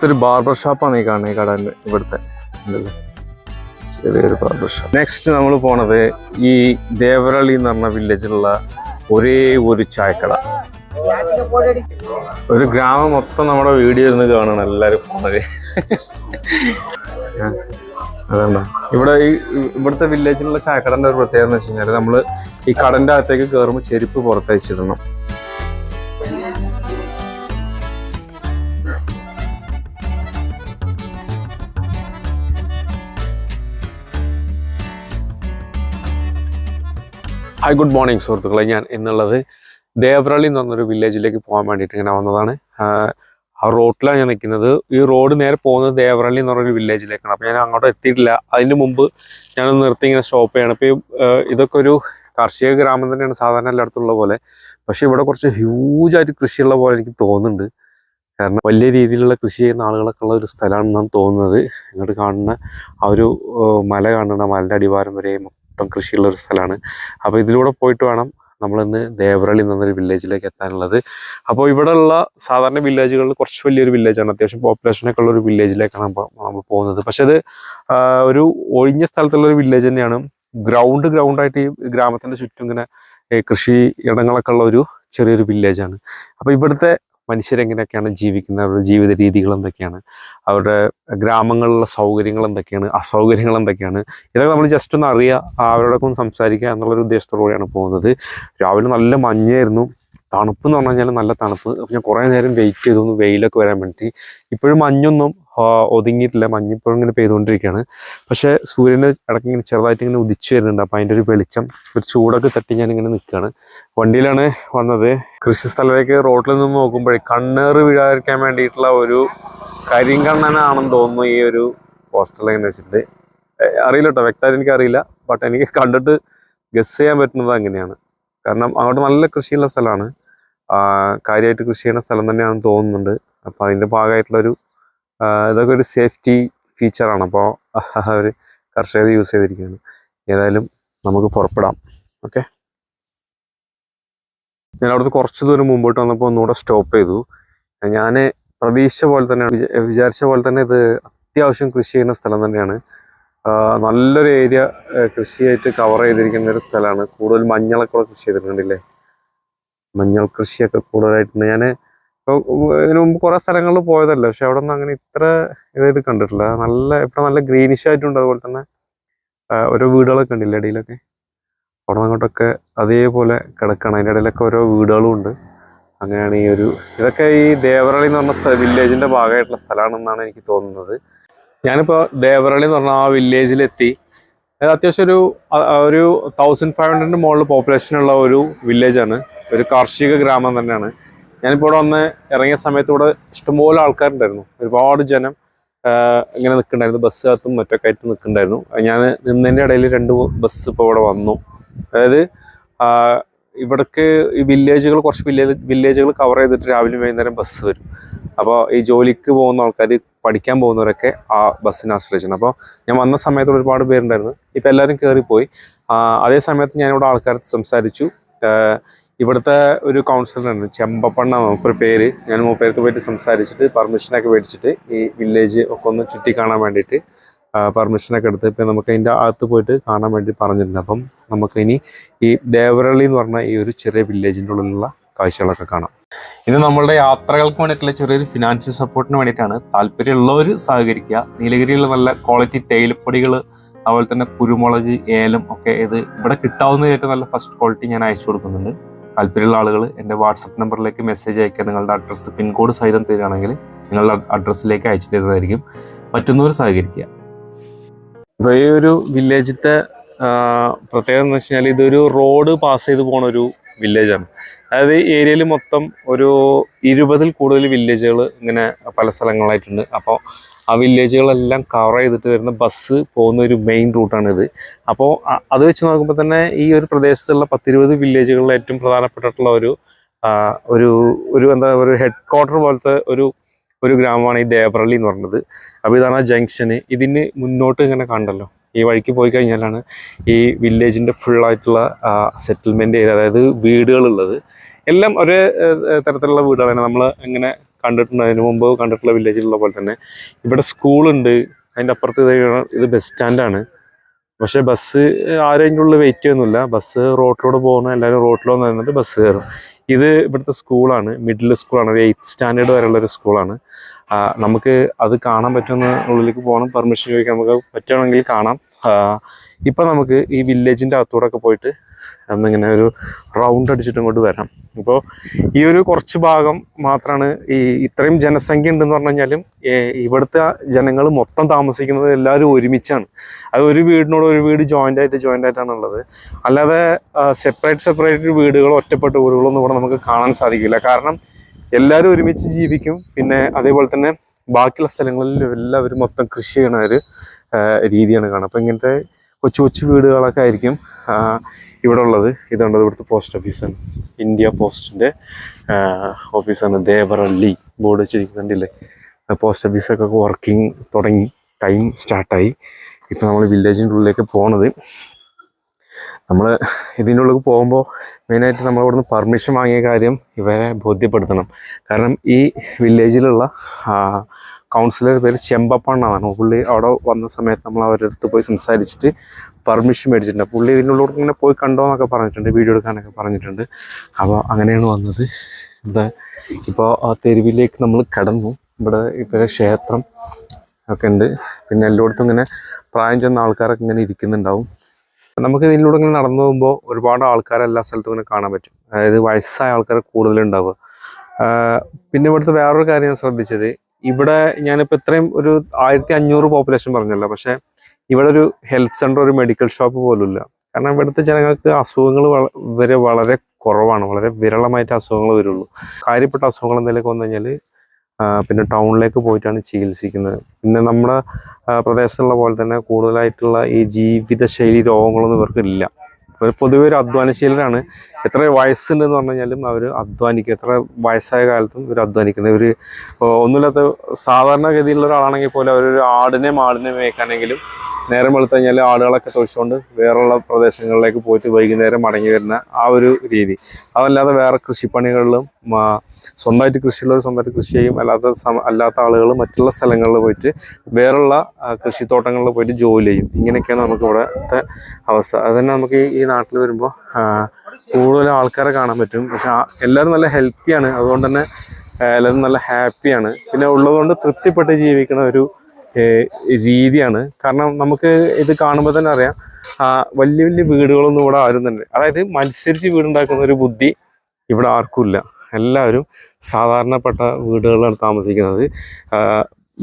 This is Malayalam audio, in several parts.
ഇവിടുത്തെ ഒരു ബാർബർ ഷോപ്പാണ് ഈ കാണുന്നത്. ഈ കടൻ്റെ ഇവിടുത്തെ ചെറിയൊരു ബാർബർ ഷോപ്പ്. നെക്സ്റ്റ് നമ്മൾ പോണത് ഈ ദേവരളി എന്ന് പറഞ്ഞ വില്ലേജിലുള്ള ഒരേ ഒരു ചായക്കട. ഒരു ഗ്രാമം മൊത്തം നമ്മുടെ വീഡിയോ ഇരുന്ന് കാണണം എല്ലാവരും ഫോണില്. അതുകൊണ്ടാ ഇവിടുത്തെ വില്ലേജിലുള്ള ചായക്കടൻ്റെ ഒരു പ്രത്യേകത എന്ന് വെച്ച് കഴിഞ്ഞാൽ നമ്മൾ ഈ കടൻ്റെ അകത്തേക്ക് കയറുമ്പോൾ ചെരുപ്പ് പുറത്തയച്ചിടണം. ഹായ്, ഗുഡ് മോർണിംഗ് സുഹൃത്തുക്കളെ. ഞാൻ ഇന്നുള്ളത് ദേവരളി എന്ന് പറഞ്ഞൊരു വില്ലേജിലേക്ക് പോകാൻ വേണ്ടിയിട്ട് ഇങ്ങനെ വന്നതാണ്. ആ റോഡിലാണ് ഞാൻ നിൽക്കുന്നത്. ഈ റോഡ് നേരെ പോകുന്നത് ദേവരളി എന്ന് പറഞ്ഞൊരു വില്ലേജിലേക്കാണ്. അപ്പോൾ ഞാൻ അങ്ങോട്ട് എത്തിയിട്ടില്ല. അതിന് മുമ്പ് ഞാനൊന്ന് നിർത്തി ഇങ്ങനെ സ്റ്റോപ്പ് ചെയ്യണം. ഇപ്പോൾ ഇതൊക്കെ ഒരു കാർഷിക ഗ്രാമം തന്നെയാണ് സാധാരണ എല്ലായിടത്തുള്ള പോലെ. പക്ഷേ ഇവിടെ കുറച്ച് ഹ്യൂജായിട്ട് കൃഷിയുള്ള പോലെ എനിക്ക് തോന്നുന്നുണ്ട്. കാരണം വലിയ രീതിയിലുള്ള കൃഷി ചെയ്യുന്ന ആളുകളൊക്കെ ഉള്ള ഒരു സ്ഥലമാണെന്നാണ് തോന്നുന്നത്. ഇങ്ങോട്ട് കാണുന്ന ആ ഒരു മല കാണുന്ന മലയുടെ അടിവാരം വരെ മൊത്തം കൃഷിയുള്ള ഒരു സ്ഥലമാണ്. അപ്പോൾ ഇതിലൂടെ പോയിട്ട് വേണം നമ്മളിന്ന് ദേവരളി എന്നൊരു വില്ലേജിലേക്ക് എത്താനുള്ളത്. അപ്പോൾ ഇവിടെയുള്ള സാധാരണ വില്ലേജുകളിൽ കുറച്ച് വലിയൊരു വില്ലേജാണ്, അത്യാവശ്യം പോപ്പുലേഷനൊക്കെ ഉള്ള ഒരു വില്ലേജിലേക്കാണ് നമ്മൾ പോകുന്നത്. പക്ഷെ അത് ഒരു ഒഴിഞ്ഞ സ്ഥലത്തുള്ള ഒരു വില്ലേജ് തന്നെയാണ്. ഗ്രൗണ്ടായിട്ട് ഈ ഗ്രാമത്തിൻ്റെ ചുറ്റും ഇങ്ങനെ കൃഷി ഇടങ്ങളൊക്കെ ഉള്ള ഒരു ചെറിയൊരു വില്ലേജാണ്. അപ്പോൾ ഇവിടുത്തെ മനുഷ്യരെങ്ങനെയൊക്കെയാണ് ജീവിക്കുന്നത്, അവരുടെ ജീവിത രീതികൾ എന്തൊക്കെയാണ്, അവരുടെ ഗ്രാമങ്ങളിലുള്ള സൗകര്യങ്ങൾ എന്തൊക്കെയാണ്, അസൗകര്യങ്ങൾ എന്തൊക്കെയാണ്, ഇതൊക്കെ നമ്മൾ ജസ്റ്റ് ഒന്ന് അറിയുക, അവരോടൊക്കെ ഒന്ന് സംസാരിക്കുക എന്നുള്ളൊരു ഉദ്ദേശത്തോടുകൂടിയാണ് പോകുന്നത്. രാവിലെ നല്ല മഞ്ഞായിരുന്നു. തണുപ്പ് എന്ന് പറഞ്ഞു കഴിഞ്ഞാൽ നല്ല തണുപ്പ്. അപ്പോൾ ഞാൻ കുറേ നേരം വെയിറ്റ് ചെയ്തു ഒന്ന് വെയിലൊക്കെ വരാൻ വേണ്ടി. ഇപ്പോഴും മഞ്ഞൊന്നും ഒതുങ്ങിയിട്ടില്ല, മഞ്ഞിപ്പോഴും ഇങ്ങനെ പെയ്തുകൊണ്ടിരിക്കുകയാണ്. പക്ഷേ സൂര്യൻ്റെ ഇടയ്ക്ക് ഇങ്ങനെ ചെറുതായിട്ട് ഇങ്ങനെ ഉദിച്ചു വരുന്നുണ്ട്. അപ്പോൾ അതിൻ്റെ ഒരു വെളിച്ചം, ഒരു ചൂടൊക്കെ തട്ടി ഞാനിങ്ങനെ നിൽക്കുകയാണ്. വണ്ടിയിലാണ് വന്നത്. കൃഷി സ്ഥലത്തേക്ക് റോഡിൽ നിന്ന് നോക്കുമ്പോഴേ കണ്ണേറ് വീഴാതിരിക്കാൻ വേണ്ടിയിട്ടുള്ള ഒരു കരിങ്കണ്ണനാണെന്ന് തോന്നുന്നു ഈ ഒരു പോസ്റ്ററിലെങ്ങനെ വെച്ചിട്ട്. അറിയില്ല കേട്ടോ, വ്യക്തമായിട്ട് എനിക്കറിയില്ല. ബട്ട് എനിക്ക് കണ്ടിട്ട് ഗസ് ചെയ്യാൻ പറ്റുന്നത് അങ്ങനെയാണ്. കാരണം അങ്ങോട്ട് നല്ല കൃഷിയുള്ള സ്ഥലമാണ്, കാര്യമായിട്ട് കൃഷി ചെയ്യുന്ന സ്ഥലം തന്നെയാണെന്ന് തോന്നുന്നുണ്ട്. അപ്പോൾ അതിൻ്റെ ഭാഗമായിട്ടുള്ളൊരു ഇതൊക്കെ ഒരു സേഫ്റ്റി ഫീച്ചറാണ്. അപ്പോൾ അവർ കർഷകർ യൂസ് ചെയ്തിരിക്കുകയാണ്. ഏതായാലും നമുക്ക് പുറപ്പെടാം. ഓക്കെ, ഞാൻ അവിടുത്തെ കുറച്ച് ദൂരം മുമ്പോട്ട് വന്നപ്പോൾ ഒന്നുകൂടെ സ്റ്റോപ്പ് ചെയ്തു. ഞാൻ പ്രതീക്ഷിച്ച പോലെ തന്നെ, വിചാരിച്ച പോലെ തന്നെ ഇത് അത്യാവശ്യം കൃഷി ചെയ്യുന്ന സ്ഥലം തന്നെയാണ്. നല്ലൊരു ഏരിയ കൃഷിയായിട്ട് കവർ ചെയ്തിരിക്കുന്ന ഒരു സ്ഥലമാണ്. കൂടുതൽ മഞ്ഞളൊക്കെ കൃഷി ചെയ്തിട്ടുണ്ടല്ലേ, മഞ്ഞൾ കൃഷിയൊക്കെ കൂടുതലായിട്ടുണ്ട്. ഞാൻ ഇതിനു മുമ്പ് കുറേ സ്ഥലങ്ങളിൽ പോയതല്ല, പക്ഷെ അവിടെ ഒന്നും അങ്ങനെ ഇത്ര ഇതായിട്ട് കണ്ടിട്ടില്ല. ഇവിടെ നല്ല ഗ്രീനിഷ് ആയിട്ടുണ്ട്. അതുപോലെ തന്നെ ഓരോ വീടുകളൊക്കെ ഉണ്ടല്ലേ ഇടയിലൊക്കെ, അവിടെ നിന്ന് അങ്ങോട്ടൊക്കെ അതേപോലെ കിടക്കണം. അതിൻ്റെ ഇടയിലൊക്കെ ഓരോ വീടുകളും ഉണ്ട്. അങ്ങനെയാണ് ഇതൊക്കെ ഈ ദേവരളി എന്ന് പറഞ്ഞ വില്ലേജിൻ്റെ ഭാഗമായിട്ടുള്ള സ്ഥലമാണെന്നാണ് എനിക്ക് തോന്നുന്നത്. ഞാനിപ്പോൾ ദേവരളി എന്ന് പറഞ്ഞാൽ ആ വില്ലേജിലെത്തി. അത് അത്യാവശ്യം ഒരു 1500 മുകളിൽ പോപ്പുലേഷനുള്ള ഒരു വില്ലേജാണ്, ഒരു കാർഷിക ഗ്രാമം തന്നെയാണ്. ഞാനിപ്പോൾ ഇവിടെ വന്ന് ഇറങ്ങിയ സമയത്ത് ഇവിടെ ഇഷ്ടംപോലെ ആൾക്കാരുണ്ടായിരുന്നു, ഒരുപാട് ജനം ഇങ്ങനെ നിൽക്കുന്നുണ്ടായിരുന്നു. ബസ്സിനകത്തും മറ്റൊക്കെ ആയിട്ട് നിൽക്കുന്നുണ്ടായിരുന്നു. ഞാൻ നിന്നതിൻ്റെ ഇടയിൽ 2 ബസ് ഇപ്പോൾ ഇവിടെ വന്നു. അതായത് ഇവിടേക്ക് ഈ കുറച്ച് വില്ലേജുകൾ കവർ ചെയ്തിട്ട് രാവിലെ വൈകുന്നേരം ബസ് വരും. അപ്പോൾ ഈ ജോലിക്ക് പോകുന്ന ആൾക്കാർ, പഠിക്കാൻ പോകുന്നവരൊക്കെ ആ ബസ്സിനെ ആശ്രയിച്ചാണ്. അപ്പോൾ ഞാൻ വന്ന സമയത്ത് ഒരുപാട് പേരുണ്ടായിരുന്നു. ഇപ്പോൾ എല്ലാവരും കയറിപ്പോയി. അതേ സമയത്ത് ഞാനിവിടെ ആൾക്കാർക്ക് സംസാരിച്ചു. ഇവിടുത്തെ ഒരു കൗൺസിലറുണ്ട്, ചെമ്പപ്പണ്ണ നമുക്കൊരു പേര്. ഞാൻ മൂപ്പേർക്ക് പോയിട്ട് സംസാരിച്ചിട്ട് പെർമിഷനൊക്കെ മേടിച്ചിട്ട് ഈ വില്ലേജ് ഒക്കെ ഒന്ന് ചുറ്റി കാണാൻ വേണ്ടിയിട്ട് പെർമിഷനൊക്കെ എടുത്ത് ഇപ്പം നമുക്ക് അതിൻ്റെ അകത്ത് പോയിട്ട് കാണാൻ വേണ്ടി പറഞ്ഞിട്ടുണ്ട്. അപ്പം നമുക്കിനി ഈ ദേവരളി എന്ന് പറഞ്ഞ ഈ ഒരു ചെറിയ വില്ലേജിൻ്റെ ഉള്ളിലുള്ള കാഴ്ചകളൊക്കെ കാണാം. ഇത് നമ്മളുടെ യാത്രകൾക്ക് വേണ്ടിയിട്ടുള്ള ചെറിയൊരു ഫിനാൻഷ്യൽ സപ്പോർട്ടിന് വേണ്ടിയിട്ടാണ്. താല്പര്യമുള്ളവർ സഹകരിക്കുക. നീലഗിരിയിലുള്ള നല്ല ക്വാളിറ്റി തേയിലപ്പൊടികൾ, അതുപോലെ തന്നെ കുരുമുളക്, ഏലം ഒക്കെ ഇത് ഇവിടെ കിട്ടാവുന്ന ഏറ്റവും നല്ല ഫസ്റ്റ് ക്വാളിറ്റി ഞാൻ അയച്ചു കൊടുക്കുന്നുണ്ട്. താല്പര്യമുള്ള ആളുകൾ എൻ്റെ വാട്സപ്പ് നമ്പറിലേക്ക് മെസ്സേജ് അയക്കുക. നിങ്ങളുടെ അഡ്രസ്സ് പിൻകോഡ് സഹിതം തരികയാണെങ്കിൽ നിങ്ങളുടെ അഡ്രസ്സിലേക്ക് അയച്ചു തരുന്നതായിരിക്കും. പറ്റുന്നവർ സഹകരിക്കുക. ഇപ്പോൾ ഈ ഒരു വില്ലേജിലത്തെ പ്രത്യേകത എന്ന് വെച്ച് കഴിഞ്ഞാൽ ഇതൊരു റോഡ് പാസ് ചെയ്ത് പോണ ഒരു വില്ലേജാണ്. അതായത് ഈ ഏരിയയിൽ മൊത്തം ഒരു 20-ൽ കൂടുതൽ വില്ലേജുകൾ ഇങ്ങനെ പല സ്ഥലങ്ങളായിട്ടുണ്ട്. അപ്പോൾ ആ വില്ലേജുകളെല്ലാം കവർ ചെയ്തിട്ട് വരുന്ന ബസ് പോകുന്ന ഒരു മെയിൻ റൂട്ടാണിത്. അപ്പോൾ അത് വെച്ച് നോക്കുമ്പോൾ തന്നെ ഈ ഒരു പ്രദേശത്തുള്ള 10-20 വില്ലേജുകളിൽ ഏറ്റവും പ്രധാനപ്പെട്ടിട്ടുള്ള ഒരു ഹെഡ് ക്വാർട്ടർ പോലത്തെ ഒരു ഗ്രാമമാണ് ഈ ദേവരളി എന്ന് പറയുന്നത്. അപ്പോൾ ഇതാണ് ആ ജംഗ്ഷന്. ഇതിന് മുന്നോട്ട് ഇങ്ങനെ കണ്ടല്ലോ, ഈ വഴിക്ക് പോയി കഴിഞ്ഞാലാണ് ഈ വില്ലേജിൻ്റെ ഫുള്ളായിട്ടുള്ള സെറ്റിൽമെൻറ്റ് ചെയ്ത്, അതായത് വീടുകളുള്ളത് എല്ലാം ഒരേ തരത്തിലുള്ള വീടുകളാണ്. നമ്മൾ ഇങ്ങനെ കണ്ടിട്ടുണ്ട്, അതിന് മുമ്പ് കണ്ടിട്ടുള്ള വില്ലേജിലുള്ള പോലെ തന്നെ ഇവിടെ സ്കൂളുണ്ട്. അതിൻ്റെ അപ്പുറത്ത് ഇത് ബസ് സ്റ്റാൻഡാണ്. പക്ഷേ ബസ് ആരും അതിൻ്റെ ഉള്ളിൽ വെയിറ്റ് ചെയ്യുന്നില്ല. ബസ് റോഡിലൂടെ പോകുന്ന എല്ലാവരും റോഡിൽ വന്ന് നിന്നിട്ട് ബസ് കയറും. ഇത് ഇവിടുത്തെ സ്കൂളാണ്, മിഡിൽ സ്കൂളാണ്, ഒരു 8th സ്റ്റാൻഡേർഡ് വരെയുള്ളൊരു സ്കൂളാണ്. നമുക്ക് അത് കാണാൻ പറ്റുന്ന ഉള്ളിലേക്ക് പോകണം, പെർമിഷൻ ചോദിക്കാൻ നമുക്ക് പറ്റുകയാണെങ്കിൽ കാണാം. ഇപ്പം നമുക്ക് ഈ വില്ലേജിൻ്റെ അകത്തൂടെ ഒക്കെ പോയിട്ട് എന്നിങ്ങനെ ഒരു റൗണ്ട് അടിച്ചിട്ട് ഇങ്ങോട്ട് വരാം. ഇപ്പോൾ ഈ ഒരു കുറച്ച് ഭാഗം മാത്രമാണ് ഈ ഇത്രയും ജനസംഖ്യ ഉണ്ടെന്ന് പറഞ്ഞു കഴിഞ്ഞാലും ഇവിടുത്തെ ജനങ്ങൾ മൊത്തം താമസിക്കുന്നത് എല്ലാവരും ഒരുമിച്ചാണ്. അത് ഒരു വീടിനോട് ഒരു വീട് ജോയിൻ്റ് ആയിട്ടാണുള്ളത്. അല്ലാതെ സെപ്പറേറ്റ് വീടുകളോ ഒറ്റപ്പെട്ട വീടുകളൊന്നും ഇവിടെ നമുക്ക് കാണാൻ സാധിക്കില്ല. കാരണം എല്ലാവരും ഒരുമിച്ച് ജീവിക്കും. പിന്നെ അതേപോലെ തന്നെ ബാക്കിയുള്ള സ്ഥലങ്ങളിൽ എല്ലാവരും മൊത്തം കൃഷി ചെയ്യണ ഒരു രീതിയാണ് കാണുക. അപ്പോൾ ഇങ്ങനത്തെ കൊച്ചു വീടുകളൊക്കെ ആയിരിക്കും ഇവിടെ ഉള്ളത്. ഇതുണ്ട്, ഇവിടുത്തെ പോസ്റ്റ് ഓഫീസാണ്, ഇന്ത്യ പോസ്റ്റിൻ്റെ ഓഫീസാണ്. ദേവറള്ളി ബോർഡ് വെച്ചിരിക്കുന്നുണ്ടല്ലേ. പോസ്റ്റ് ഓഫീസൊക്കെ വർക്കിംഗ് തുടങ്ങി, ടൈം സ്റ്റാർട്ടായി. ഇപ്പോൾ നമ്മൾ വില്ലേജിൻ്റെ ഉള്ളിലേക്ക് പോണത്. നമ്മൾ ഇതിൻ്റെ ഉള്ളിൽ പോകുമ്പോൾ മെയിനായിട്ട് നമ്മളിവിടുന്ന് പെർമിഷൻ വാങ്ങിയ കാര്യം ഇവരെ ബോധ്യപ്പെടുത്തണം. കാരണം ഈ വില്ലേജിലുള്ള കൗൺസിലർ പേര് ചെമ്പപ്പണ്ണാണ്. പുള്ളി അവിടെ വന്ന സമയത്ത് നമ്മൾ അവരുടെ അടുത്ത് പോയി സംസാരിച്ചിട്ട് പെർമിഷൻ മേടിച്ചിട്ടുണ്ട്. പുള്ളി ഇതിനുള്ളിൽ ഇങ്ങനെ പോയി കണ്ടോ എന്നൊക്കെ പറഞ്ഞിട്ടുണ്ട്, വീഡിയോ എടുക്കാനൊക്കെ പറഞ്ഞിട്ടുണ്ട്. അപ്പോൾ അങ്ങനെയാണ് വന്നത്. ഇവിടെ ഇപ്പോൾ ആ തെരുവിലേക്ക് നമ്മൾ കടന്നു. ഇവിടെ ഇപ്പോൾ ക്ഷേത്രം ഒക്കെ ഉണ്ട്. പിന്നെ എല്ലായിടത്തും ഇങ്ങനെ പ്രായം ചെന്ന ആൾക്കാരൊക്കെ ഇങ്ങനെ ഇരിക്കുന്നുണ്ടാവും. നമുക്ക് ഇതിലൂടെ ഇങ്ങനെ നടന്നു പോകുമ്പോൾ ഒരുപാട് ആൾക്കാരെ എല്ലാ സ്ഥലത്തും ഇങ്ങനെ കാണാൻ പറ്റും. അതായത് വയസ്സായ ആൾക്കാർ കൂടുതലുണ്ടാവുക. പിന്നെ ഇവിടുത്തെ വേറൊരു കാര്യം ഞാൻ ശ്രദ്ധിച്ചത്, ഇവിടെ ഞാനിപ്പോൾ ഇത്രയും ഒരു 1500 പോപ്പുലേഷൻ പറഞ്ഞല്ലോ, പക്ഷേ ഇവിടെ ഒരു ഹെൽത്ത് സെൻ്റർ, ഒരു മെഡിക്കൽ ഷോപ്പ് പോലും ഇല്ല. കാരണം ഇവിടുത്തെ ജനങ്ങൾക്ക് അസുഖങ്ങൾ വളരെ കുറവാണ്. വളരെ വിരളമായിട്ട് അസുഖങ്ങൾ വരുള്ളൂ. കാര്യപ്പെട്ട അസുഖങ്ങൾ എന്തെങ്കിലുമൊക്കെ വന്നു കഴിഞ്ഞാൽ പിന്നെ ടൗണിലേക്ക് പോയിട്ടാണ് ചികിത്സിക്കുന്നത്. പിന്നെ നമ്മുടെ പ്രദേശത്തുള്ള പോലെ തന്നെ കൂടുതലായിട്ടുള്ള ഈ ജീവിതശൈലി രോഗങ്ങളൊന്നും ഇവർക്കില്ല. പൊതുവെ ഒരു അധ്വാനശീലരാണ്. എത്ര വയസ്സുണ്ടെന്ന് പറഞ്ഞു കഴിഞ്ഞാലും അവർ അധ്വാനിക്കും. എത്ര വയസ്സായ കാലത്തും ഇവർ അധ്വാനിക്കുന്നത്. ഇവർ ഒന്നുമില്ലാത്ത സാധാരണഗതിയിലുള്ള ഒരാളാണെങ്കിൽ പോലും അവരൊരു ആടിനെ മേയ്ക്കാനെങ്കിലും നേരം വെളുത്തു കഴിഞ്ഞാൽ ആടുകളൊക്കെ തൊഴിച്ചുകൊണ്ട് വേറെയുള്ള പ്രദേശങ്ങളിലേക്ക് പോയിട്ട് വൈകുന്നേരം മടങ്ങി വരുന്ന ആ ഒരു രീതി. അതല്ലാതെ വേറെ കൃഷിപ്പണികളിലും സ്വന്തമായിട്ട് കൃഷിയുള്ളവർ സ്വന്തമായിട്ട് കൃഷി ചെയ്യും. അല്ലാത്ത ആളുകൾ മറ്റുള്ള സ്ഥലങ്ങളിൽ പോയിട്ട് വേറുള്ള കൃഷിത്തോട്ടങ്ങളിൽ പോയിട്ട് ജോലി ചെയ്യും. ഇങ്ങനെയൊക്കെയാണ് നമുക്ക് ഇവിടുത്തെ അവസ്ഥ. അത് തന്നെ നമുക്ക് ഈ നാട്ടിൽ വരുമ്പോൾ കൂടുതൽ ആൾക്കാരെ കാണാൻ പറ്റും. പക്ഷെ എല്ലാവരും നല്ല ഹെൽത്തിയാണ്. അതുകൊണ്ട് തന്നെ എല്ലാവരും നല്ല ഹാപ്പിയാണ്. പിന്നെ ഉള്ളതുകൊണ്ട് തൃപ്തിപ്പെട്ട് ജീവിക്കുന്ന ഒരു രീതിയാണ്. കാരണം നമുക്ക് ഇത് കാണുമ്പോൾ തന്നെ അറിയാം, വലിയ വീടുകളൊന്നും ഇവിടെ ആരും തന്നെ, അതായത് മത്സരിച്ച് വീടുണ്ടാക്കുന്ന ഒരു ബുദ്ധി ഇവിടെ ആർക്കുമില്ല. എല്ലാവരും സാധാരണപ്പെട്ട വീടുകളിലാണ് താമസിക്കുന്നത്.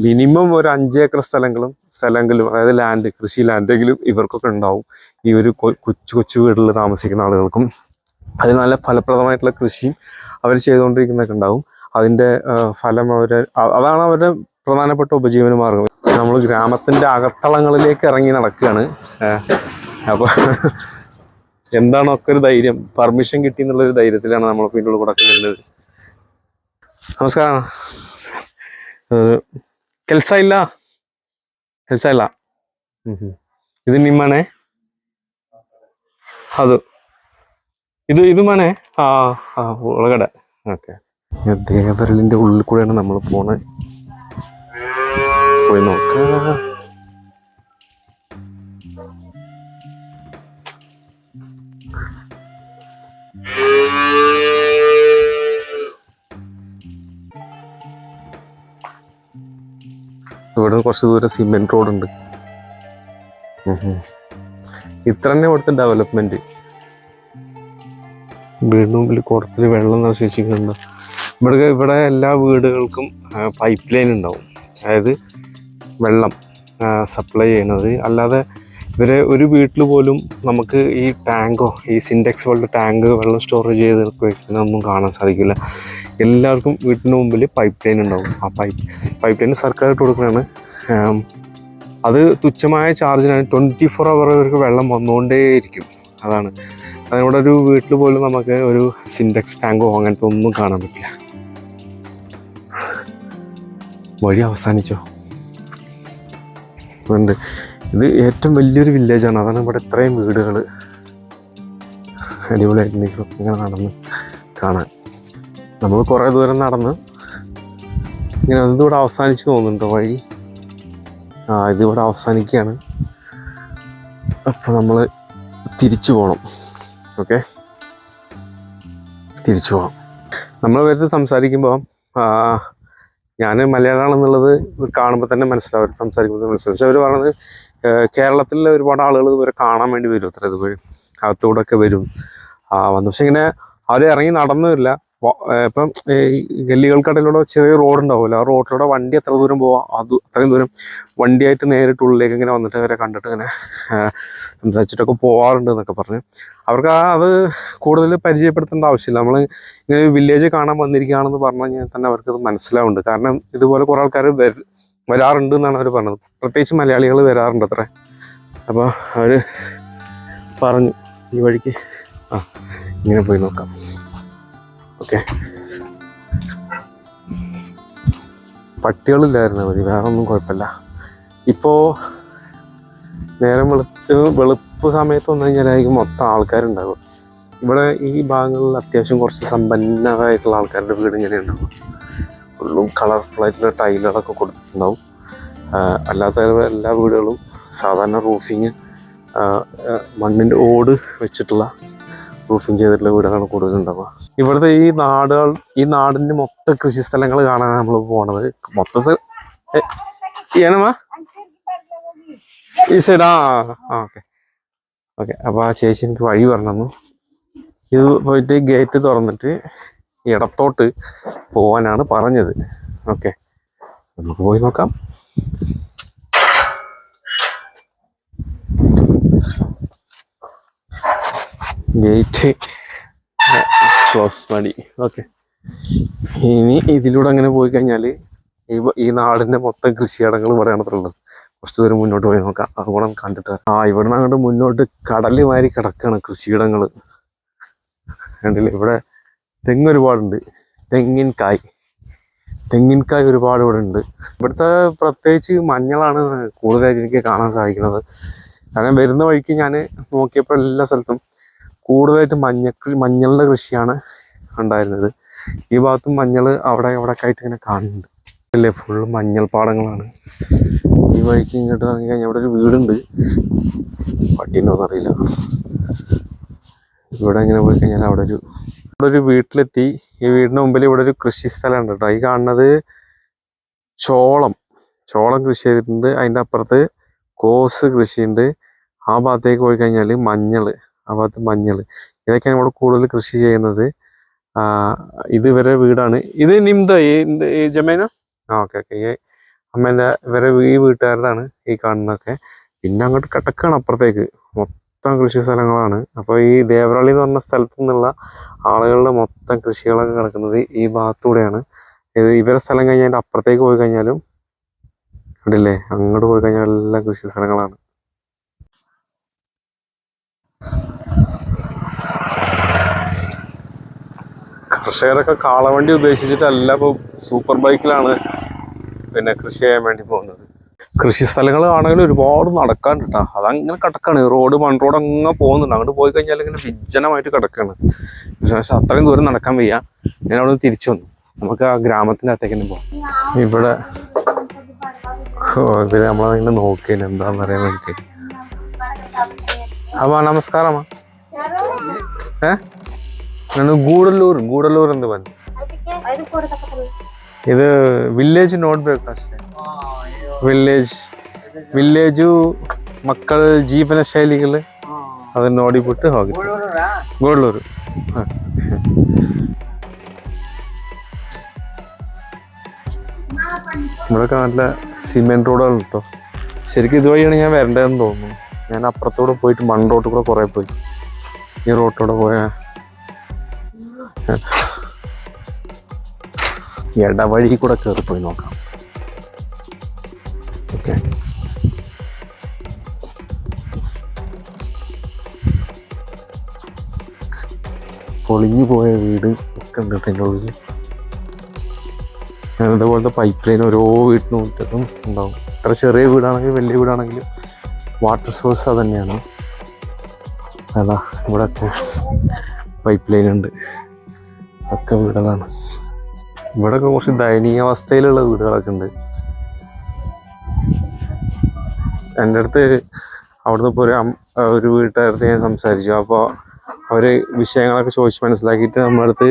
മിനിമം ഒരു 5 ഏക്കർ സ്ഥലങ്ങളും അതായത് കൃഷി ലാൻഡെങ്കിലും ഇവർക്കൊക്കെ ഉണ്ടാവും. ഈ ഒരു കൊച്ചു വീടുകളിൽ താമസിക്കുന്ന ആളുകൾക്കും അത് നല്ല ഫലപ്രദമായിട്ടുള്ള കൃഷിയും അവർ ചെയ്തുകൊണ്ടിരിക്കുന്നതൊക്കെ ഉണ്ടാവും. അതിൻ്റെ ഫലം അതാണ് അവരുടെ പ്രധാനപ്പെട്ട ഉപജീവന മാർഗം. നമ്മൾ ഗ്രാമത്തിൻ്റെ അകത്തളങ്ങളിലേക്ക് ഇറങ്ങി നടക്കുകയാണ്. അപ്പോൾ എന്താണൊക്കെ ഒരു ധൈര്യം, പെർമിഷൻ കിട്ടി എന്നുള്ളൊരു ധൈര്യത്തിലാണ് നമ്മളിപ്പോൾ ഇതിൻ്റെ ഉള്ളിൽ കൂടെ ഒക്കെ വരുന്നത്. നമസ്കാരം. ಕೆಲಸ ಇಲ್ಲ ಇದು ನಿಮ್ಮನೆ? ಅದು ಇದು ಮನೆ? ಒಳಗಡೆ. ഓക്കെ. ദേവരലിൻ്റെ ഉള്ളിൽ കൂടെയാണ് നമ്മൾ പോണത്. പോയി നോക്കാം. ഇവിടെ കുറച്ച് ദൂരം സിമെന്റ് റോഡുണ്ട്. ഇത്ര തന്നെ ഇവിടുത്തെ ഡെവലപ്മെന്റ്. വീടിന് മുമ്പിൽ കുടത്തിൽ വെള്ളം ശേഷിക്കുന്നുണ്ട്. ഇവിടെ എല്ലാ വീടുകൾക്കും പൈപ്പ് ലൈൻ ഉണ്ടാവും. അതായത് വെള്ളം സപ്ലൈ ചെയ്യണത്. അല്ലാതെ ഇവരെ ഒരു വീട്ടിൽ പോലും നമുക്ക് ഈ ടാങ്കോ ഈ സിൻടെക്സ് പോലത്തെ ടാങ്ക് വെള്ളം സ്റ്റോറേജ് ചെയ്ത് വെക്കുന്നതൊന്നും കാണാൻ സാധിക്കില്ല. എല്ലാവർക്കും വീട്ടിന് മുമ്പിൽ പൈപ്പ് ലൈൻ ഉണ്ടാവും. ആ പൈപ്പ് ലൈൻ സർക്കാർ ഇട്ട് കൊടുക്കുന്നതാണ്. അത് തുച്ഛമായ ചാർജിനാണ്. 24 hour ഇവർക്ക് വെള്ളം വന്നുകൊണ്ടേയിരിക്കും. അതാണ്. അതിനോട് ഒരു വീട്ടിൽ പോലും നമുക്ക് ഒരു സിൻടെക്സ് ടാങ്കോ അങ്ങനത്തെ ഒന്നും കാണാൻ പറ്റില്ല. വഴി അവസാനിച്ചോ? ഉണ്ട്. ഇത് ഏറ്റവും വലിയൊരു വില്ലേജാണ്. അതാണ് ഇവിടെ ഇത്രയും വീടുകൾ. അടിപൊളിയായിട്ട് ഇങ്ങനെ നടന്ന് കാണാൻ. നമ്മൾ കുറേ ദൂരം നടന്ന് ഇങ്ങനെ ഇതിവിടെ അവസാനിച്ച് തോന്നുന്നുണ്ടോ വഴി? ഇതിവിടെ അവസാനിക്കുകയാണ്. അപ്പോൾ നമ്മൾ തിരിച്ചു പോകണം. ഓക്കെ, തിരിച്ചു പോകാം. നമ്മൾ വരുന്നത് സംസാരിക്കുമ്പോൾ ഞാൻ മലയാളമാണെന്നുള്ളത് കാണുമ്പോൾ തന്നെ മനസ്സിലാവും, സംസാരിക്കുമ്പോൾ മനസ്സിലാവും. പക്ഷെ അവർ പറയുന്നത് കേരളത്തിലെ ഒരുപാട് ആളുകൾ ഇവരെ കാണാൻ വേണ്ടി വരും, അത്ര ഇതുവഴി അകത്തൂടൊക്കെ വരും വന്നു. പക്ഷെ ഇങ്ങനെ അവർ ഇറങ്ങി നടന്നില്ല. ഇപ്പം ഗല്ലികൾക്കിടയിലൂടെ ചെറിയ റോഡ് ഉണ്ടാവുമല്ലോ, ആ റോഡിലൂടെ വണ്ടി എത്ര ദൂരം പോവാം അത്രയും ദൂരം വണ്ടിയായിട്ട് നേരിട്ട് ഉള്ളിലേക്ക് ഇങ്ങനെ വന്നിട്ട് അവരെ കണ്ടിട്ട് ഇങ്ങനെ സംസാരിച്ചിട്ടൊക്കെ പോവാറുണ്ട് എന്നൊക്കെ പറഞ്ഞ് അവർക്ക് അത് കൂടുതൽ പരിചയപ്പെടുത്തേണ്ട ആവശ്യമില്ല. നമ്മൾ ഇങ്ങനെ വില്ലേജ് കാണാൻ വന്നിരിക്കുകയാണെന്ന് പറഞ്ഞു കഴിഞ്ഞാൽ തന്നെ അവർക്കത് മനസ്സിലാവുന്നുണ്ട്. കാരണം ഇതുപോലെ കുറേ ആൾക്കാർ വരാറുണ്ട് എന്നാണ് അവർ പറഞ്ഞത്. പ്രത്യേകിച്ച് മലയാളികൾ വരാറുണ്ട് അത്ര. അപ്പോൾ അവർ പറഞ്ഞു ഈ വഴിക്ക് ഇങ്ങനെ പോയി നോക്കാം. ഓക്കെ, പട്ടികളില്ലായിരുന്നാൽ മതി, വേറെ ഒന്നും കുഴപ്പമില്ല. ഇപ്പോൾ നേരം വെളുപ്പ് സമയത്ത് വന്നു കഴിഞ്ഞാലായിരിക്കും മൊത്തം ആൾക്കാരുണ്ടാകും. ഇവിടെ ഈ ഭാഗങ്ങളിൽ അത്യാവശ്യം കുറച്ച് സമ്പന്നരായിട്ടുള്ള ആൾക്കാരുടെ വീട് ഇങ്ങനെ ഉണ്ടാകും. ഫുള്ളും കളർഫുള്ളായിട്ടുള്ള ടൈലുകളൊക്കെ കൊടുത്തിട്ടുണ്ടാവും. അല്ലാത്ത എല്ലാ വീടുകളും സാധാരണ റൂഫിങ് മണ്ണിൻ്റെ ഓട് വെച്ചിട്ടുള്ള റൂഫിങ് ചെയ്തിട്ടുള്ള വീടുകളാണ് കൂടുതലുണ്ടാവുക. ഇവിടുത്തെ ഈ നാടിൻ്റെ മൊത്തം കൃഷി സ്ഥലങ്ങൾ കാണാനാണ് നമ്മൾ പോണത്. മൊത്തം ഈ സൈഡ് ഓക്കെ ഓക്കെ. അപ്പോൾ ആ ചേച്ചി എനിക്ക് വഴി പറഞ്ഞു. ഇത് പോയിട്ട് ഗേറ്റ് തുറന്നിട്ട് ഇടത്തോട്ട് പോകാനാണ് പറഞ്ഞത്. ഓക്കെ, നമുക്ക് പോയി നോക്കാം. ഗേറ്റ് ക്ലോസ് മതി. ഓക്കെ, ഇനി ഇതിലൂടെ അങ്ങനെ പോയി കഴിഞ്ഞാൽ ഈ നാടിൻ്റെ മൊത്തം കൃഷിയിടങ്ങൾ ഇവിടെയാണുള്ളത്. കുറച്ച് ദൂരം മുന്നോട്ട് പോയി നോക്കാം, അതുകൂടെ കണ്ടിട്ട്. ഇവിടെ നിന്ന് അങ്ങോട്ട് മുന്നോട്ട് കടല് മാതിരി കിടക്കുകയാണ് കൃഷിയിടങ്ങൾ. കണ്ടില്ലേ, ഇവിടെ തെങ്ങ് ഒരുപാടുണ്ട്. തെങ്ങിൻകായ് ഒരുപാട് ഇവിടെ ഉണ്ട്. ഇവിടുത്തെ പ്രത്യേകിച്ച് മഞ്ഞളാണ് കൂടുതലായിട്ട് എനിക്ക് കാണാൻ സാധിക്കുന്നത്. കാരണം വരുന്ന വഴിക്ക് ഞാൻ നോക്കിയപ്പോൾ എല്ലാ സ്ഥലത്തും കൂടുതലായിട്ട് മഞ്ഞളുടെ കൃഷിയാണ് ഉണ്ടായിരുന്നത്. ഈ ഭാഗത്തും മഞ്ഞൾ അവിടെ ആയിട്ട് ഇങ്ങനെ കാണുന്നുണ്ട്. അല്ലേ, ഫുള്ള് മഞ്ഞൾ പാടങ്ങളാണ്. ഈ വഴിക്ക് ഇങ്ങോട്ട് ഇറങ്ങി കഴിഞ്ഞാൽ ഇവിടെ ഒരു വീടുണ്ട്. പട്ടിയുണ്ടോയെന്ന് അറിയില്ല. ഇവിടെ ഇങ്ങനെ പോയി കഴിഞ്ഞാൽ അവിടെ ഒരു വീട്ടിലെത്തി. ഈ വീടിന് മുമ്പിൽ ഇവിടെ ഒരു കൃഷി സ്ഥലമുണ്ട് കേട്ടോ. ഈ കാണുന്നത് ചോളം കൃഷി ചെയ്തിട്ടുണ്ട്. അതിൻ്റെ അപ്പുറത്ത് കോസ് കൃഷിയുണ്ട്. ആ ഭാഗത്തേക്ക് പോയി കഴിഞ്ഞാൽ ആ ഭാഗത്ത് മഞ്ഞൾ. ഇതൊക്കെയാണ് ഇവിടെ കൂടുതൽ കൃഷി ചെയ്യുന്നത്. ഇത് ഇവരെ വീടാണ്. ഇത് നിംദോ ഈ ജമേന ഓക്കെ. ഈ അമ്മേൻ്റെ ഈ വീട്ടുകാരുടെയാണ് ഈ കാണുന്നതൊക്കെ. പിന്നെ അങ്ങോട്ട് കിടക്കാണ് അപ്പുറത്തേക്ക് മൊത്തം കൃഷി സ്ഥലങ്ങളാണ്. അപ്പോൾ ഈ ദേവരള്ളി എന്ന് പറഞ്ഞ സ്ഥലത്തു നിന്നുള്ള ആളുകളുടെ മൊത്തം കൃഷികളൊക്കെ കിടക്കുന്നത് ഈ ഭാഗത്തൂടെയാണ്. ഇവരെ സ്ഥലം കഴിഞ്ഞാൽ അതിൻ്റെ അപ്പുറത്തേക്ക് പോയി കഴിഞ്ഞാലും കണ്ടില്ലേ, അങ്ങോട്ട് പോയി കഴിഞ്ഞാൽ എല്ലാ കൃഷി സ്ഥലങ്ങളാണ്. കർഷകരൊക്കെ കാളവണ്ടി ഉദ്ദേശിച്ചിട്ടല്ല ഇപ്പോൾ സൂപ്പർ ബൈക്കിലാണ് പിന്നെ കൃഷി ചെയ്യാൻ വേണ്ടി പോകുന്നത്. കൃഷി സ്ഥലങ്ങൾ ആണെങ്കിൽ ഒരുപാട് നടക്കാണ്ട് കേട്ടോ. അതങ്ങനെ കിടക്കാണ്. മൺ റോഡ് അങ്ങനെ പോകുന്നുണ്ട്. അങ്ങോട്ട് പോയി കഴിഞ്ഞാൽ ഇങ്ങനെ വിജനമായിട്ട് കിടക്കാണ്. പക്ഷെ അത്രയും ദൂരം നടക്കാൻ വയ്യ. ഞാൻ അവിടെ നിന്ന് തിരിച്ചു വന്നു. നമുക്ക് ആ ഗ്രാമത്തിൻ്റെ അകത്തേക്ക് തന്നെ പോകാം. ഇവിടെ നമ്മളിങ്ങനെ നോക്കിയാണ് എന്താണെന്ന് അറിയാൻ വേണ്ടിയിട്ട്. അമ്മ ನಮಸ್ಕಾರಮ್ಮ. ನಾನು ಗೂಡಲ್ಲೂರು ಅಂತ ಬಂದೆ. ಇದು ವಿಲೇಜ್ ನೋಡ್ಬೇಕು ಅಷ್ಟೇ. ವಿಲೇಜು ಮಕ್ಕಳ ಜೀವನ ಶೈಲಿಗಳು ಅದನ್ನ ನೋಡಿಬಿಟ್ಟು ಹೋಗಿ. ಗೂಡಲ್ಲೂರು. ഇവിടെയൊക്കെ നല്ല സിമെന്റ് റോഡുകൾ കേട്ടോ. ശരിക്കും ഇതുവഴിയാണ് ഞാൻ വരേണ്ടതെന്ന് തോന്നുന്നു. ഞാൻ അപ്പുറത്തൂടെ പോയിട്ട് മൺ റോട്ടിൽ കൂടെ കുറേ പോയി. ഈ റോട്ടിലൂടെ പോയ ഇടവഴി കൂടെ കയറിപ്പോയി നോക്കാം. ഓക്കെ, പൊളിഞ്ഞു പോയ വീട് ഒക്കെ ഉണ്ട് അതിൻ്റെ ഉള്ളിൽ. അതുപോലത്തെ പൈപ്പ് ലൈൻ ഓരോ വീട്ടിനും മുറ്റത്തും ഉണ്ടാവും. എത്ര ചെറിയ വീടാണെങ്കിലും വലിയ വീടാണെങ്കിലും വാട്ടർ സോഴ്സ് അത് തന്നെയാണ്. അതാ ഇവിടെയൊക്കെ പൈപ്പ് ലൈൻ ഉണ്ട്. ഒക്കെ വീടുകളാണ്. ഇവിടെയൊക്കെ കുറച്ച് ദയനീയാവസ്ഥയിലുള്ള വീടുകളൊക്കെ ഉണ്ട്. എൻ്റെ അടുത്ത് അവിടുന്ന് ഇപ്പോൾ ഒരു വീട്ടുകാരത്ത് ഞാൻ സംസാരിച്ചു. അപ്പോൾ അവർ വിഷയങ്ങളൊക്കെ ചോദിച്ച് മനസ്സിലാക്കിയിട്ട് നമ്മുടെ അടുത്ത്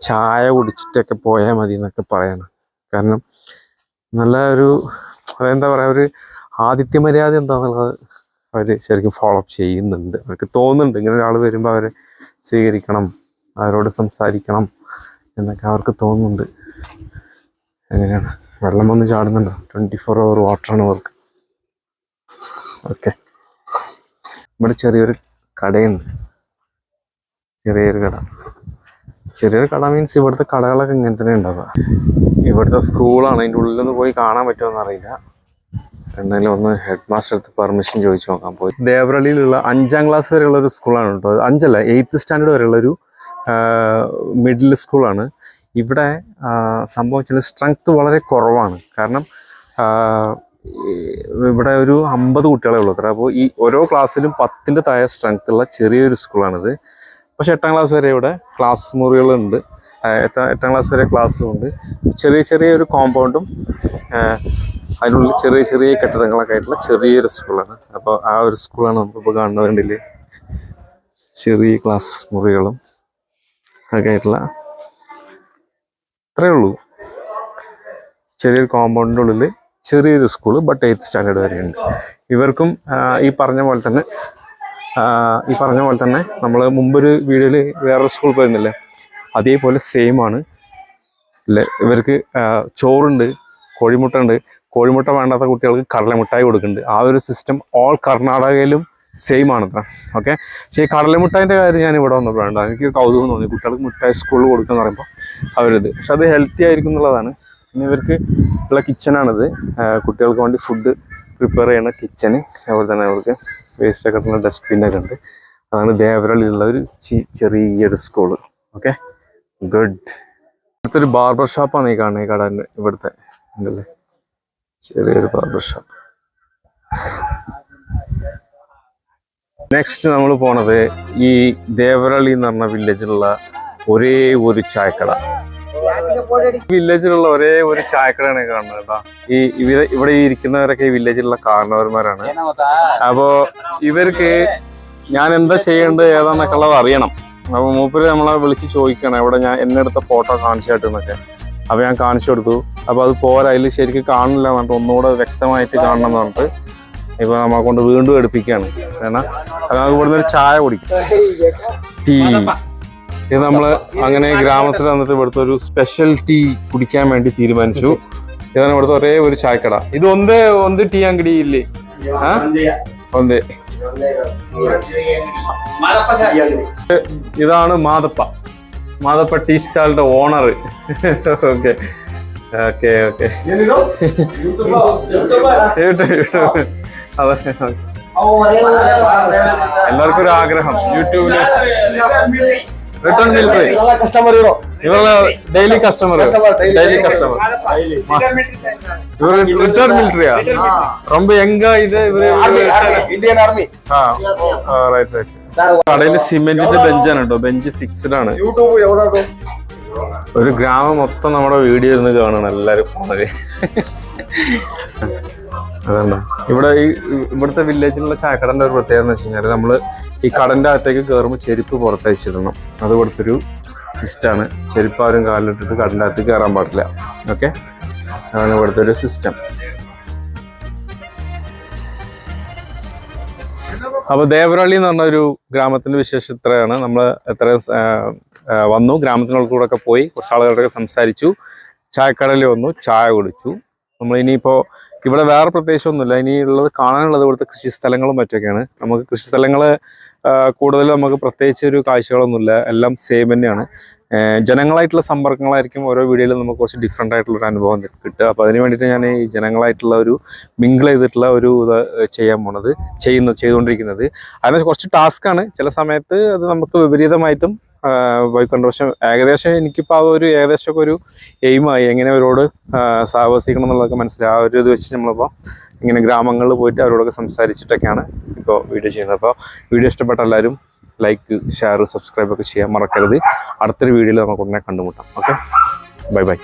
ചായ കുടിച്ചിട്ടൊക്കെ പോയാൽ മതി എന്നൊക്കെ പറയണം. കാരണം നല്ല ഒരു അതെന്താ പറയുക, ഒരു ആതിഥ്യ മര്യാദ എന്താണെന്നുള്ളത് അവർ ശരിക്കും ഫോളോ അപ്പ് ചെയ്യുന്നുണ്ട്. അവർക്ക് തോന്നുന്നുണ്ട് ഇങ്ങനെ ഒരാൾ വരുമ്പോൾ അവരെ സ്വീകരിക്കണം, അവരോട് സംസാരിക്കണം എന്നൊക്കെ അവർക്ക് തോന്നുന്നുണ്ട്. എങ്ങനെയാണ് വെള്ളം വന്ന് ചാടുന്നുണ്ടോ? 24 hour വാട്ടറാണ് അവർക്ക്. ഓക്കെ, ഇവിടെ ചെറിയൊരു കടയുണ്ട്. ചെറിയൊരു കട മീൻസ് ഇവിടുത്തെ കടകളൊക്കെ ഇങ്ങനെ തന്നെ ഉണ്ടാവുക. ഇവിടുത്തെ സ്കൂളാണ്. അതിൻ്റെ ഉള്ളിലൊന്ന് പോയി കാണാൻ പറ്റുമോ അറിയില്ല. എന്തായാലും ഒന്ന് ഹെഡ് മാസ്റ്റർ അടുത്ത് പെർമിഷൻ ചോദിച്ചു നോക്കാൻ പോയി. ദേവരളിയിലുള്ള 5ാം ക്ലാസ് വരെയുള്ള ഒരു സ്കൂളാണ് കേട്ടോ. 5അല്ല 8th സ്റ്റാൻഡേർഡ് വരെയുള്ളൊരു മിഡിൽ സ്കൂളാണ്. ഇവിടെ സംഭവിച്ചാൽ സ്ട്രെങ്ത് വളരെ കുറവാണ്. കാരണം ഇവിടെ ഒരു 50 കുട്ടികളെ ഉള്ളൂ അത്ര. അപ്പോൾ ഈ ഓരോ ക്ലാസ്സിലും 10ൻ്റെ താഴെ സ്ട്രെങ്ത് ഉള്ള ചെറിയൊരു സ്കൂളാണിത്. പക്ഷേ 8ാം ക്ലാസ് വരെ ഇവിടെ ക്ലാസ് മുറികളുണ്ട്. 8ാം ക്ലാസ് വരെ ക്ലാസ്സും ഉണ്ട്. ചെറിയൊരു കോമ്പൗണ്ടും അതിനുള്ളിൽ ചെറിയ കെട്ടിടങ്ങളൊക്കെ ആയിട്ടുള്ള ചെറിയൊരു സ്കൂളാണ്. അപ്പോൾ ആ ഒരു സ്കൂളാണ് നമുക്കിപ്പോൾ കാണുന്നതിൽ ചെറിയ ക്ലാസ് മുറികളും ഒക്കെ ആയിട്ടുള്ള. അത്രയേ ഉള്ളൂ. ചെറിയൊരു കോമ്പൗണ്ടിൻ്റെ ഉള്ളിൽ ചെറിയൊരു സ്കൂള്. ബട്ട് 8th സ്റ്റാൻഡേർഡ് വരെയുണ്ട്. ഇവർക്കും ഈ പറഞ്ഞ പോലെ തന്നെ നമ്മൾ മുമ്പൊരു വീഡിയോയിൽ വേറൊരു സ്കൂൾ പോയിരുന്നില്ലേ, അതേപോലെ സെയിം ആണ്. ഇവർക്ക് ചോറുണ്ട്, കോഴിമുട്ട ഉണ്ട്. കോഴിമുട്ട വേണ്ടാത്ത കുട്ടികൾക്ക് കടലമിഠായി കൊടുക്കുന്നുണ്ട്. ആ ഒരു സിസ്റ്റം ഓൾ കർണാടകയിലും സെയിം ആണ് അത്ര. ഓക്കെ, പക്ഷേ ഈ കടലമിഠായിൻ്റെ കാര്യം ഞാൻ ഇവിടെ വന്നപ്പോൾ വേണ്ട, എനിക്ക് കൗതുകം തോന്നി. കുട്ടികൾക്ക് മിഠായി സ്കൂളിൽ കൊടുക്കുക എന്ന് പറയുമ്പോൾ അവരിത്, പക്ഷെ അത് ഹെൽത്തി ആയിരിക്കും എന്നുള്ളതാണ്. പിന്നെ ഇവർക്ക് ഉള്ള കിച്ചണാണിത്. കുട്ടികൾക്ക് വേണ്ടി ഫുഡ് പ്രിപ്പയർ ചെയ്യുന്ന കിച്ചന്. അതുപോലെ തന്നെ അവർക്ക് വേസ്റ്റൊക്കെ ഇട്ടുന്ന ഡസ്റ്റ്ബിന്നൊക്കെ ഉണ്ട്. അതാണ് ദേവരളിയിലുള്ള ഒരു ചെറിയൊരു സ്കൂള്. Okay, good. ഇവിടുത്തെ ഒരു ബാർബർ ഷോപ്പാണ് ഈ കാണുന്നത്. ഈ കടൻ്റെ ഇവിടുത്തെ ഉണ്ടല്ലേ, ചെറിയൊരു ബാർബർ ഷോപ്പ്. നെക്സ്റ്റ് നമ്മൾ പോണത് ഈ ദേവരളി എന്ന് പറഞ്ഞ വില്ലേജിലുള്ള ഒരേ ഒരു ചായക്കട. വില്ലേജിലുള്ള ഒരേ ഒരു ചായക്കടയാണ് കാണുന്നത് കേട്ടോ. ഇവിടെ ഇരിക്കുന്നവരൊക്കെ ഈ വില്ലേജിലുള്ള കാരണവന്മാരാണ്. അപ്പോ ഇവർക്ക് ഞാൻ എന്താ ചെയ്യേണ്ടത് ഏതാന്നൊക്കെ ഉള്ളത് അറിയണം. അപ്പൊ മൂപ്പര് നമ്മളെ വിളിച്ച് ചോദിക്കണം എവിടെ ഞാൻ എന്നെ എടുത്ത ഫോട്ടോ കാണിച്ചു തരുന്നൊക്കെ. അപ്പൊ ഞാൻ കാണിച്ചു കൊടുത്തു. അപ്പൊ അത് പോരാ, അതിൽ ശരിക്കും കാണില്ല എന്ന് പറഞ്ഞിട്ട് ഒന്നുകൂടെ വ്യക്തമായിട്ട് കാണണം എന്ന് പറഞ്ഞിട്ട് ഇപ്പൊ നമ്മളെ കൊണ്ട് വീണ്ടും എടുപ്പിക്കുകയാണ്. കാരണം നമുക്ക് ഇവിടുന്ന് ഒരു ചായ കുടിക്കും, ടീ. ഇത് നമ്മള് അങ്ങനെ ഗ്രാമത്തിൽ വന്നിട്ട് ഇവിടുത്തെ ഒരു സ്പെഷ്യൽ ടീ കുടിക്കാൻ വേണ്ടി തീരുമാനിച്ചു. ഇതാണ് ഇവിടുത്തെ ഒരേ ഒരു ചായക്കട. ഇത് ഒന്ന് ടീ അങ്കടി ഇല്ലേ? ഇതാണ് മാതപ്പ ടീ സ്റ്റാളിന്റെ ഓണർ. ഓക്കെ ഓക്കെ ഓക്കെ, അതെ. എല്ലാവർക്കും ഒരു ആഗ്രഹം യൂട്യൂബില് റിട്ടേൺ മിലിറ്ററി. ഇവരുടെ ഡെയിലി കസ്റ്റമർ ഇവർ റിട്ടേൺ മിലിറ്ററിയാ. ரொம்ப எங்க ഇത് ഇന്ത്യൻ ആർമി. Right right. കടയിൽ സിമെന്റിന്റെ ബെഞ്ചാണ് കേട്ടോ. ബെഞ്ച് ഫിക്സ്ഡ് ആണ്. ഒരു ഗ്രാമം മൊത്തം നമ്മുടെ വീഡിയോ ഇരുന്ന് കാണണം എല്ലാരും ഫോണില്. അതല്ല ഇവിടുത്തെ വില്ലേജിലുള്ള ചായക്കടന്റെ ഒരു പ്രത്യേകത എന്ന് വെച്ച് കഴിഞ്ഞാൽ നമ്മള് ഈ കടന്റെ അകത്തേക്ക് കയറുമ്പോൾ ചെരുപ്പ് പുറത്തയച്ചിടണം. അത് ഇവിടുത്തെ സിസ്റ്റമാണ്. ചെരുപ്പ് ആരും കാലിലിട്ടിട്ട് കടന്റെ അകത്തേക്ക് കയറാൻ പാടില്ല. ഓക്കെ, അതാണ് ഇവിടുത്തെ ഒരു സിസ്റ്റം. അപ്പൊ ദേവരളി എന്ന് പറഞ്ഞ ഒരു ഗ്രാമത്തിന്റെ വിശേഷം ഇത്രയാണ്. നമ്മൾ വന്നു, ഗ്രാമത്തിനുള്ളിലൂടെ പോയി കുറച്ച് ആളുകളൊക്കെ സംസാരിച്ചു, ചായക്കടയിൽ വന്നു, ചായ കുടിച്ചു. നമ്മൾ ഇനിയിപ്പോ ഇവിടെ വേറെ പ്രത്യേകിച്ചൊന്നുമില്ല. ഇനിയുള്ളത് കാണാനുള്ളത് ഇവിടുത്തെ കൃഷി സ്ഥലങ്ങളും മറ്റൊക്കെയാണ്. നമുക്ക് കൃഷി സ്ഥലങ്ങൾ കൂടുതൽ നമുക്ക് പ്രത്യേകിച്ച് ഒരു കാഴ്ചകളൊന്നുമില്ല, എല്ലാം സെയിം തന്നെയാണ്. ജനങ്ങളായിട്ടുള്ള സമ്പർക്കങ്ങളായിരിക്കും ഓരോ വീഡിയോയിലും നമുക്ക് കുറച്ച് ഡിഫറെൻ്റ് ആയിട്ടുള്ളൊരു അനുഭവം കിട്ടുക. അപ്പോൾ അതിന് വേണ്ടിയിട്ട് ഞാൻ ഈ ജനങ്ങളായിട്ടുള്ള ഒരു മിങ്കിൾ ചെയ്തിട്ടുള്ള ഒരു ഇത് ചെയ്തുകൊണ്ടിരിക്കുന്നത്. അതിന് കുറച്ച് ടാസ്ക്കാണ്. ചില സമയത്ത് അത് നമുക്ക് വിപരീതമായിട്ടും പോയിക്കൊണ്ട്, പക്ഷെ ഏകദേശം എനിക്കിപ്പോൾ ആ ഒരു ഏകദേശമൊക്കെ ഒരു എയിമായി എങ്ങനെ അവരോട് സാഹസിക്കണം എന്നുള്ളതൊക്കെ മനസ്സിലായി. ആ ഒരു ഇത് വെച്ച് നമ്മളിപ്പോൾ ഇങ്ങനെ ഗ്രാമങ്ങളിൽ പോയിട്ട് അവരോടൊക്കെ സംസാരിച്ചിട്ടൊക്കെയാണ് ഇപ്പോൾ വീഡിയോ ചെയ്യുന്നത്. അപ്പോൾ വീഡിയോ ഇഷ്ടപ്പെട്ട എല്ലാവരും ലൈക്ക്, ഷെയർ, സബ്സ്ക്രൈബ് ഒക്കെ ചെയ്യാൻ മറക്കരുത്. അടുത്തൊരു വീഡിയോയിൽ നമുക്ക് ഉടനെ കണ്ടുമുട്ടാം. ഓക്കെ. Bye bye.